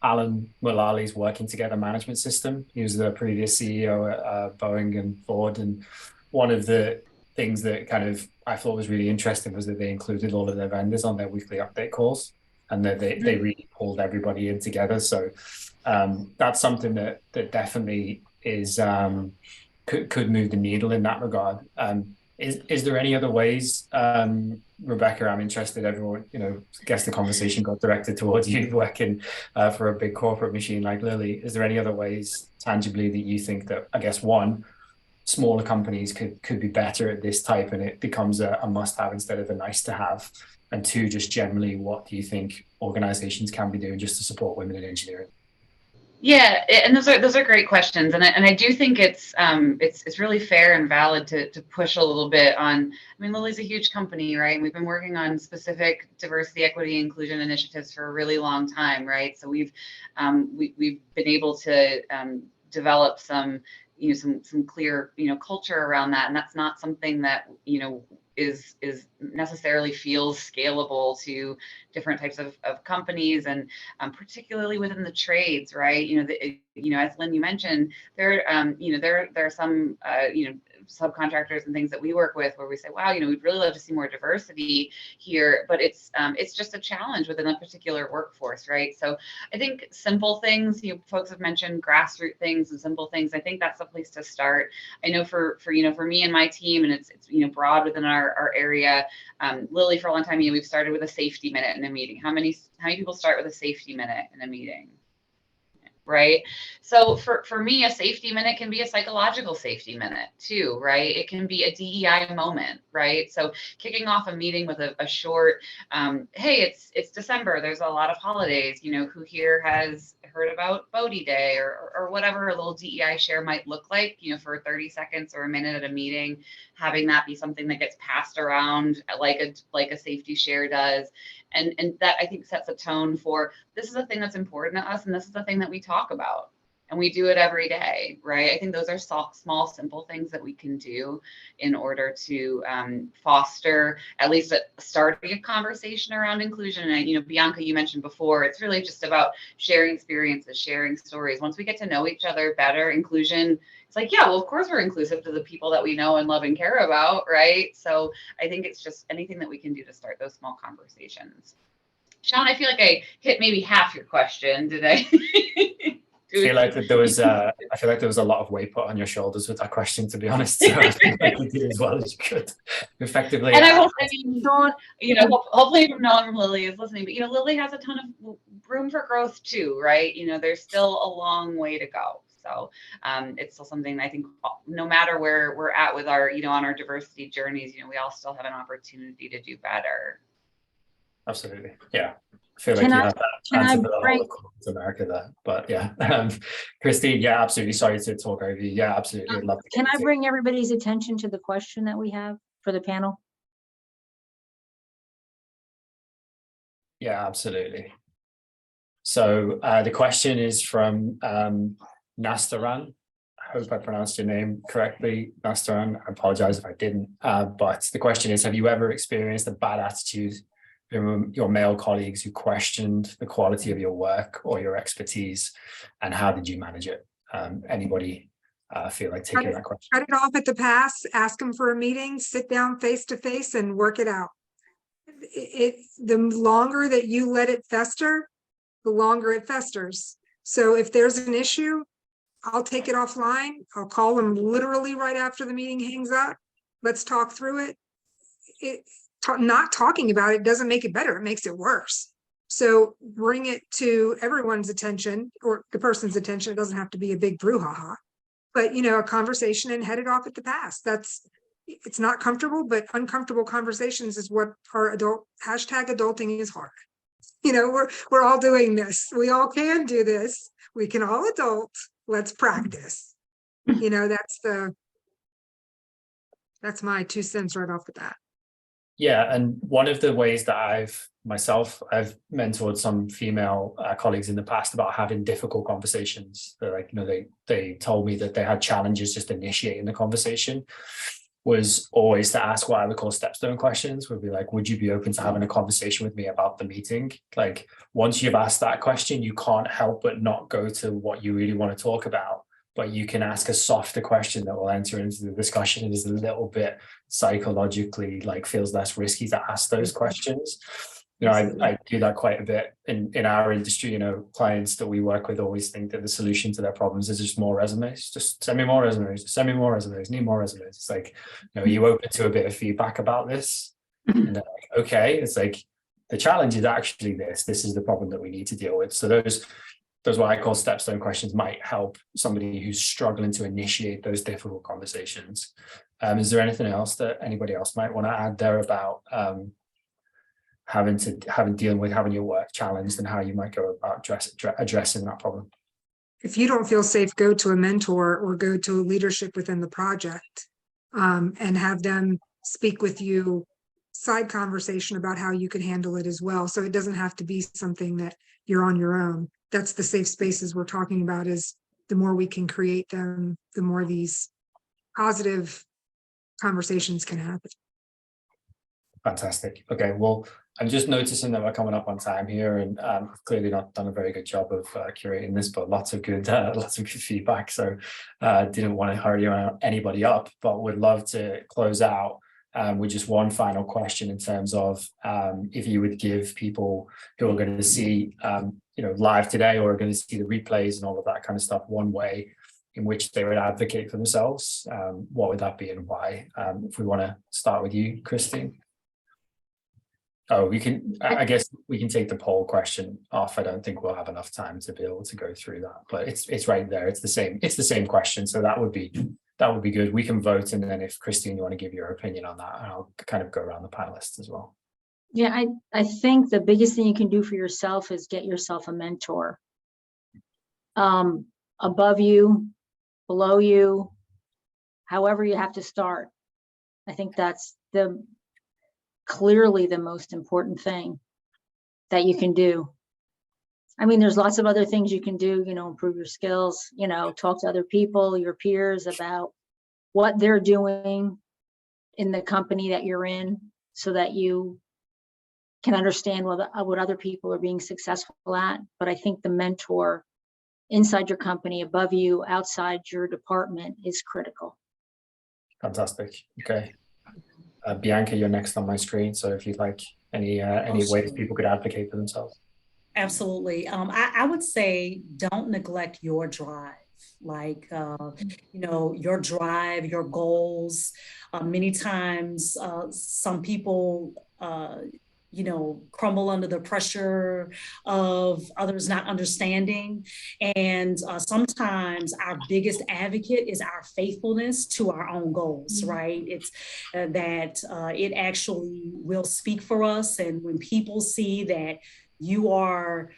Alan Mullally's working together management system. He was the previous CEO at Boeing and Ford, and one of the things that kind of I thought was really interesting was that they included all of their vendors on their weekly update calls, and that they really pulled everybody in together. So that's something that definitely is could move the needle in that regard. Is there any other ways, Rebecca? I'm interested. Everyone, I guess the conversation got directed towards you working for a big corporate machine like Lilly. Is there any other ways tangibly that you think that, I guess, one, smaller companies could be better at this type and it becomes a must-have instead of a nice-to-have? And two, just generally, what do you think organizations can be doing just to support women in engineering? Yeah, and those are great questions, and I do think it's really fair and valid to push a little bit on. I mean, Lilly's a huge company, right? We've been working on specific diversity, equity, inclusion initiatives for a really long time, right? So we've been able to develop some clear culture around that, and that's not something that is necessarily feels scalable to different types of companies, and particularly within the trades, right? As Lynn, you mentioned, there are some subcontractors and things that we work with where we say, wow, we'd really love to see more diversity here, but it's just a challenge within a particular workforce, right? So I think simple things, folks have mentioned grassroots things and simple things. I think that's the place to start. I know for me and my team, and it's broad within our area. Lilly, for a long time, we've started with a safety minute in a meeting. How many people start with a safety minute in a meeting? Right. So for me, a safety minute can be a psychological safety minute too, right? It can be a DEI moment, right? So kicking off a meeting with a short, hey, it's December, there's a lot of holidays, who here has heard about Bodhi Day or whatever a little DEI share might look like, for 30 seconds or a minute at a meeting, having that be something that gets passed around like a safety share does. And that, I think, sets a tone for, this is a thing that's important to us, and this is the thing that we talk about, and we do it every day, right? I think those are small, simple things that we can do in order to foster at least starting a conversation around inclusion. And Bianca, you mentioned before, it's really just about sharing experiences, sharing stories. Once we get to know each other better, inclusion, it's like, yeah, well, of course we're inclusive to the people that we know and love and care about, right? So I think it's just anything that we can do to start those small conversations. Sean, I feel like I hit maybe half your question. Did I? I feel like there was a lot of weight put on your shoulders with that question, to be honest. So I feel like you did as well as you could effectively. And hopefully no one from Lilly is listening, but Lilly has a ton of room for growth too, right? There's still a long way to go. So it's still something I think no matter where we're at with our, on our diversity journeys, we all still have an opportunity to do better. Absolutely. Yeah. I feel like you have that answer for the whole of America there. But yeah. Christine, yeah, absolutely. Sorry to talk over you. Yeah, absolutely. I'd love to. Can I bring everybody's attention to the question that we have for the panel? Yeah, absolutely. So the question is from Nastaran. I hope I pronounced your name correctly, Nastaran. I apologize if I didn't. But the question is, have you ever experienced a bad attitude from your male colleagues who questioned the quality of your work or your expertise, and how did you manage it? Anybody feel like taking that question? Cut it off at the pass, ask them for a meeting, sit down face to face and work it out. The longer that you let it fester, the longer it festers. So if there's an issue, I'll take it offline. I'll call them literally right after the meeting hangs up. Let's talk through it. Not talking about it doesn't make it better. It makes it worse. So bring it to everyone's attention, or the person's attention. It doesn't have to be a big brouhaha, but a conversation, and head it off at the pass. It's not comfortable, but uncomfortable conversations is what our #adulting is hard. We're all doing this. We all can do this. We can all adult. Let's practice. That's my 2 cents right off the bat. Yeah, and one of the ways that I've mentored some female colleagues in the past about having difficult conversations. They told me that they had challenges just initiating the conversation, was always to ask what I would call stepstone questions. Would be like, would you be open to having a conversation with me about the meeting? Like, once you've asked that question, you can't help but not go to what you really want to talk about. But you can ask a softer question that will enter into the discussion and is a little bit psychologically feels less risky to ask those questions. I do that quite a bit in our industry. Clients that we work with always think that the solution to their problems is just more resumes. Just send me more resumes, send me more resumes, need more resumes. It's like, are you open to a bit of feedback about this? And they're like, okay. It's like, the challenge is actually this is the problem that we need to deal with. So those what I call stepstone questions might help somebody who's struggling to initiate those difficult conversations. Is there anything else that anybody else might want to add there about dealing with having your work challenged and how you might go about addressing that problem? If you don't feel safe, go to a mentor or go to a leadership within the project, and have them speak with you, side conversation about how you could handle it as well. So it doesn't have to be something that you're on your own. That's the safe spaces we're talking about. Is the more we can create them, the more these positive conversations can happen. Fantastic. Okay, well, I'm just noticing that we're coming up on time here, and I've clearly not done a very good job of curating this, but lots of good feedback. So didn't want to hurry anybody up, but would love to close out with just one final question in terms of if you would give people who are going to see live today, or are going to see the replays and all of that kind of stuff, one way in which they would advocate for themselves, what would that be and why? If we want to start with you, Christine. Oh, I guess we can take the poll question off. I don't think we'll have enough time to be able to go through that, but it's right there. It's the same question. So that would be good. We can vote. And then if Christine, you want to give your opinion on that, and I'll kind of go around the panelists as well. Yeah, I think the biggest thing you can do for yourself is get yourself a mentor. Above you, below you, however you have to start. I think that's clearly the most important thing that you can do. I mean, there's lots of other things you can do, improve your skills, talk to other people, your peers, about what they're doing in the company that you're in, so that you can understand what other people are being successful at. But I think the mentor inside your company, above you, outside your department, is critical. Fantastic. Okay. Bianca, you're next on my screen. So if you'd like any ways people could advocate for themselves. Absolutely. I would say don't neglect your drive. Your drive, your goals. Many times, some people, crumble under the pressure of others not understanding. And sometimes our biggest advocate is our faithfulness to our own goals, right? It's that it actually will speak for us. And when people see that you are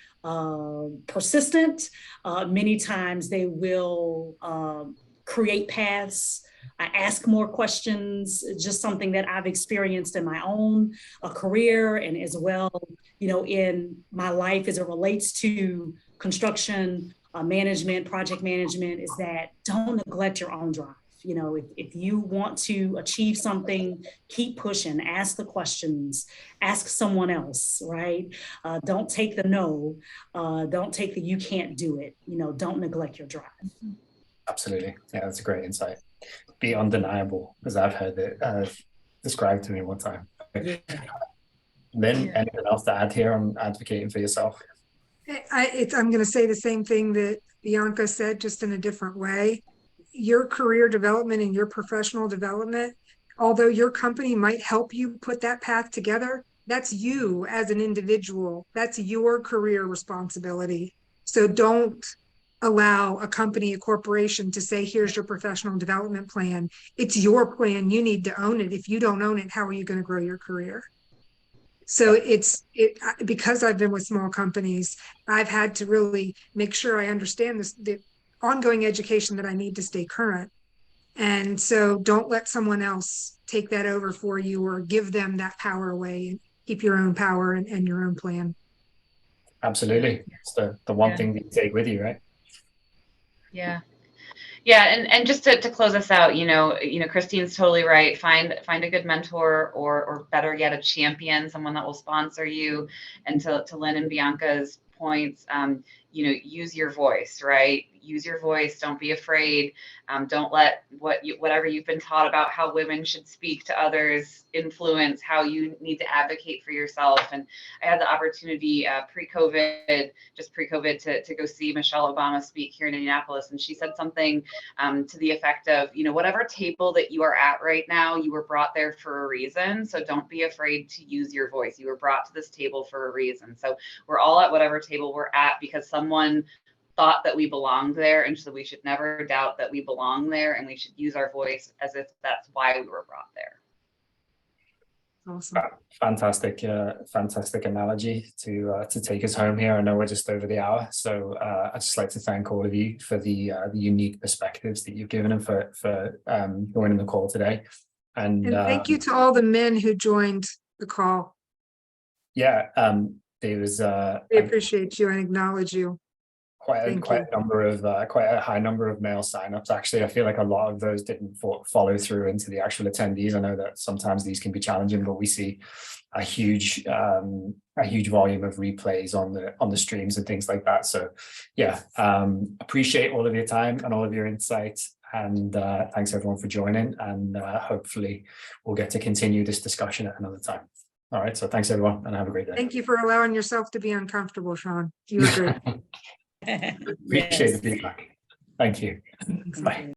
persistent, many times they will create paths, ask more questions, just something that I've experienced in my own career, and as well, in my life as it relates to construction, management, project management, is that don't neglect your own drive. If you want to achieve something, keep pushing, ask the questions, ask someone else, right? Don't take the no, don't take the you can't do it, don't neglect your drive. Absolutely. Yeah, that's a great insight. Be undeniable, as I've heard it described to me one time. Yeah. Then anything else to add here on advocating for yourself? I'm going to say the same thing that Bianca said, just in a different way. Your career development and your professional development, although your company might help you put that path together, that's you as an individual. That's your career responsibility. So don't allow a company, a corporation to say, here's your professional development plan. It's your plan. You need to own it. If you don't own it, how are you going to grow your career? So because I've been with small companies, I've had to really make sure I understand the ongoing education that I need to stay current. And so don't let someone else take that over for you or give them that power away, and keep your own power and your own plan. Absolutely. It's the one thing that you take with you, right? Yeah. Yeah, and just to close us out, Christine's totally right. Find a good mentor, or better yet, a champion, someone that will sponsor you. And to Lynn and Bianca's points, use your voice, right? Use your voice. Don't be afraid. Don't let whatever you've been taught about how women should speak to others influence how you need to advocate for yourself. And I had the opportunity pre-COVID to go see Michelle Obama speak here in Indianapolis, and she said something to the effect of, whatever table that you are at right now, you were brought there for a reason. So don't be afraid to use your voice. You were brought to this table for a reason. So we're all at whatever table we're at because someone thought that we belonged there, and so we should never doubt that we belong there, and we should use our voice as if that's why we were brought there. Awesome. Fantastic analogy to take us home here. I know we're just over the hour, so I'd just like to thank all of you for the unique perspectives that you've given and for joining the call today. And thank you to all the men who joined the call. Yeah, there was. We appreciate you and acknowledge you. Quite a high number of male signups. Actually, I feel like a lot of those didn't follow through into the actual attendees. I know that sometimes these can be challenging, but we see a huge volume of replays on the streams and things like that. So yeah, appreciate all of your time and all of your insights, and thanks everyone for joining, and hopefully we'll get to continue this discussion at another time. All right, so thanks everyone, and have a great day. Thank you for allowing yourself to be uncomfortable, Sean. You were great. Appreciate the feedback. Thank you. Bye.